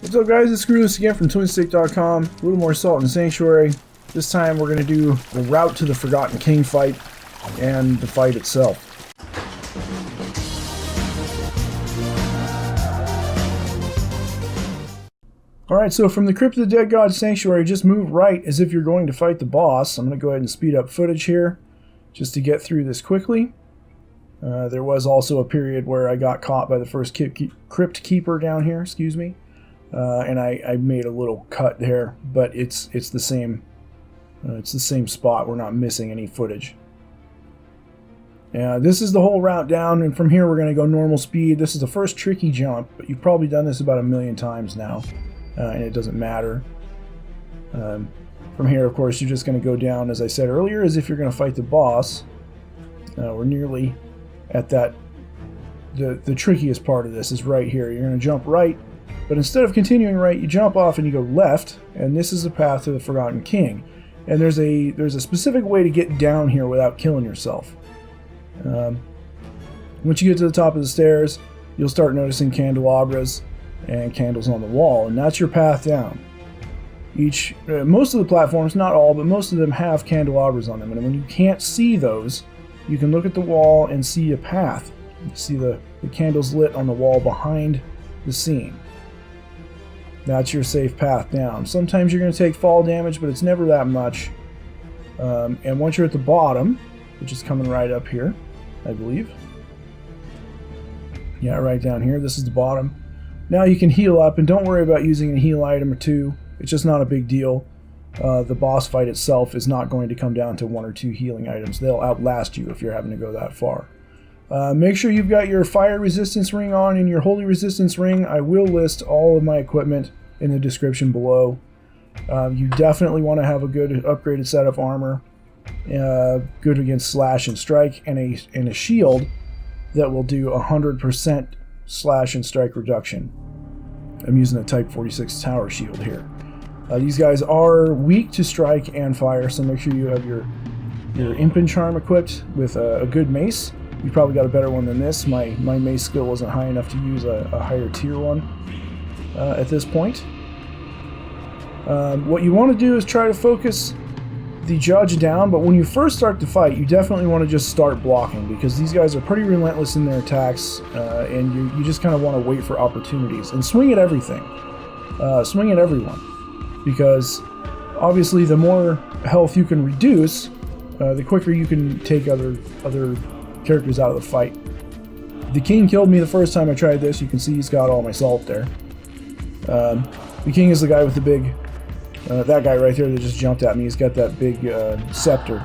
What's up guys, it's Crest again from twinstiqLP. A little more Salt and Sanctuary. This time we're going to do the route to the Forgotten King fight and the fight itself. Alright, so from the Crypt of the Dead God Sanctuary, just move right as if you're going to fight the boss. I'm going to go ahead and speed up footage here just to get through this quickly. There was also a period where I got caught by the first Crypt Keeper down here, excuse me. And I made a little cut there, but it's the same spot. We're not missing any footage. This is the whole route down, and from here we're going to go normal speed. This is the first tricky jump, but you've probably done this about 1,000,000 times now, and it doesn't matter. From here, of course, you're just going to go down, as I said earlier, as if you're going to fight the boss. We're nearly at that. The trickiest part of this is right here. You're going to jump right. But instead of continuing right, you jump off and you go left, and this is the path to the Forgotten King. And there's a specific way to get down here without killing yourself. Once you get to the top of the stairs, you'll start noticing candelabras and candles on the wall, and that's your path down. Most of the platforms, not all, but most of them have candelabras on them, and when you can't see those, you can look at the wall and see a path. You see the candles lit on the wall behind the scene. That's your safe path down. Sometimes you're going to take fall damage, but it's never that much. And once you're at the bottom, which is coming right up here, I believe. Yeah, right down here. This is the bottom. Now you can heal up, and don't worry about using a heal item or two. It's just not a big deal. The boss fight itself is not going to come down to 1 or 2 healing items. They'll outlast you if you're having to go that far. Make sure you've got your fire resistance ring on and your holy resistance ring. I will list all of my equipment in the description below. You definitely want to have a good upgraded set of armor, good against slash and strike, and a shield that will do 100% slash and strike reduction. I'm using a Type 46 tower shield here. These guys are weak to strike and fire, so make sure you have your Impen charm equipped with a good mace. You probably got a better one than this. My mace skill wasn't high enough to use a higher tier one at this point. What you want to do is try to focus the judge down, but when you first start the fight, you definitely want to just start blocking, because these guys are pretty relentless in their attacks, and you just kind of want to wait for opportunities. And swing at everything. Swing at everyone, because obviously the more health you can reduce, the quicker you can take other characters out of the fight. The king killed me the first time I tried this. You can see he's got all my salt there. The king is the guy with the big, that guy right there that just jumped at me. He's got that big scepter.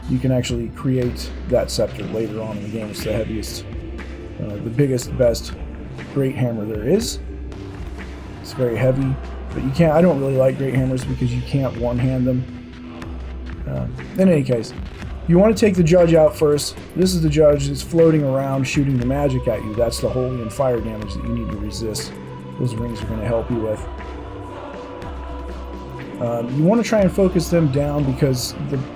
You can actually create that scepter later on in the game. It's the heaviest, the biggest, best great hammer there is. It's very heavy, but you can't. I don't really like great hammers because you can't one-hand them. In any case, you want to take the judge out first. This is the judge that's floating around shooting the magic at you. That's the holy and fire damage that you need to resist. Those rings are going to help you with. You want to try and focus them down, because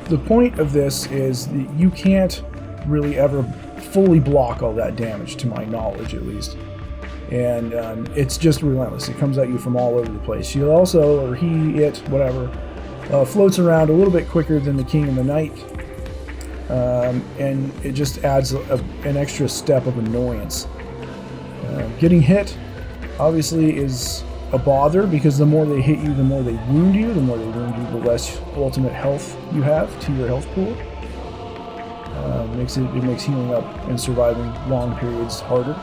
the point of this is that you can't really ever fully block all that damage, to my knowledge at least. And it's just relentless. It comes at you from all over the place. You'll also, or he, it, whatever, floats around a little bit quicker than the king and the knight. And it just adds an extra step of annoyance. Getting hit, obviously, is a bother, because the more they hit you, the more they wound you. The more they wound you, the less ultimate health you have to your health pool. It makes healing up and surviving long periods harder.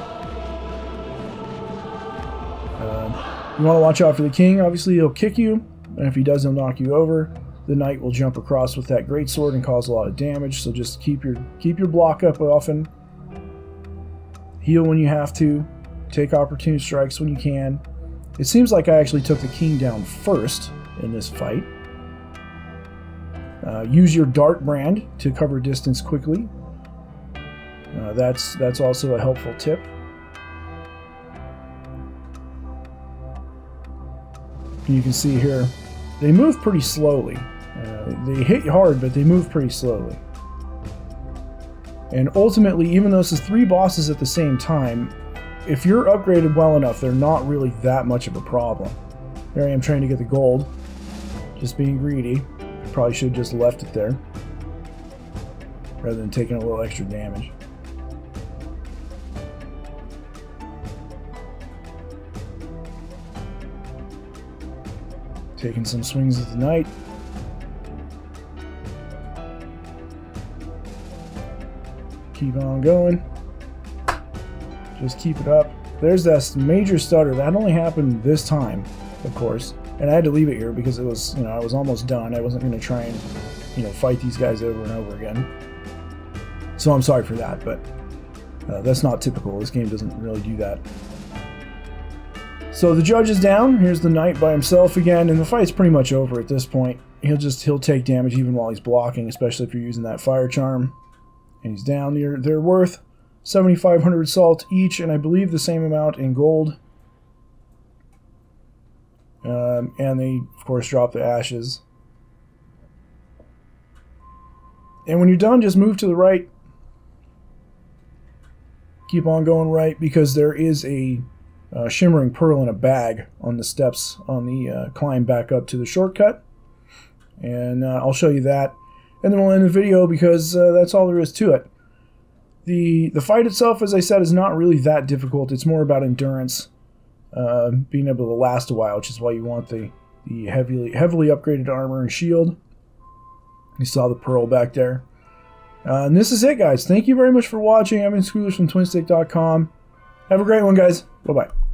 You want to watch out for the king. Obviously, he'll kick you, and if he does, he'll knock you over. The knight will jump across with that greatsword and cause a lot of damage, so just keep your block up often. Heal when you have to. Take opportune strikes when you can. It seems like I actually took the king down first in this fight. Use your dart brand to cover distance quickly. That's also a helpful tip. And you can see here, they move pretty slowly. They hit you hard, but they move pretty slowly. And ultimately, even though this is 3 bosses at the same time, if you're upgraded well enough, they're not really that much of a problem. There I am trying to get the gold. Just being greedy. Probably should have just left it there, rather than taking a little extra damage. Taking some swings at the knight. Keep on going. Just keep it up. There's that major stutter. That only happened this time, of course. And I had to leave it here because it was, you know, I was almost done. I wasn't going to try and, you know, fight these guys over and over again. So I'm sorry for that, but that's not typical. This game doesn't really do that. So the judge is down. Here's the knight by himself again, and the fight's pretty much over at this point. He'll take damage even while he's blocking, especially if you're using that fire charm. And he's down. They're worth 7,500 salt each, and I believe the same amount in gold. And they, of course, drop the ashes. And when you're done, just move to the right. Keep on going right, because there is a shimmering pearl in a bag on the steps on the climb back up to the shortcut. And I'll show you that. And then we'll end the video, because that's all there is to it. The fight itself, as I said, is not really that difficult. It's more about endurance. Being able to last a while, which is why you want the heavily upgraded armor and shield. You saw the pearl back there. And this is it, guys. Thank you very much for watching. I'm Squealers from twinstiq.com. Have a great one, guys. Bye-bye.